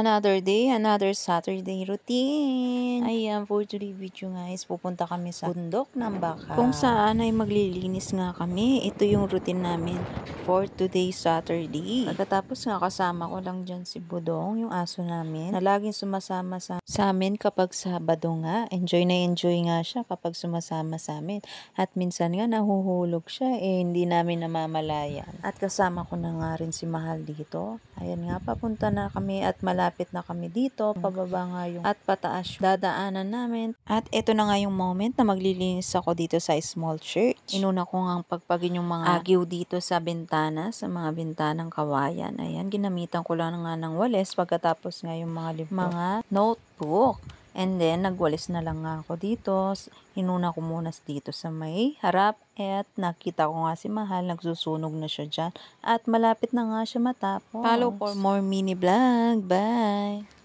Another day, another Saturday routine. Ayan, for today video guys, pupunta kami sa bundok ng Baka. Kung saan ay maglilinis nga kami. Ito yung routine namin for today Saturday. Pagkatapos nga kasama ko lang dyan si Budong, yung aso namin, na laging sumasama sa amin kapag Sabado nga. Enjoy na enjoy nga siya kapag sumasama sa amin. At minsan nga nahuhulog siya, hindi namin namamalayan. At kasama ko na nga rin si Mahal dito. Ayan nga, papunta na kami at malapit na kami dito. Pababa nga yung at pataas yung dadaanan namin. At ito na nga yung moment na maglilinis ako dito sa small church. Inuna ko nga pagpagin yung mga agiw dito sa bintana, sa mga bintanang kawayan. Ayan, ginamitan ko lang nga ng walis pagkatapos nga yung mga libro, mga notebook. And then, nagwalis na lang nga ako dito. Inuna ko muna dito sa may harap. At nakita ko nga si Mahal, nagsusunog na siya dyan. At malapit na nga siya matapos. Follow for more mini vlog. Bye!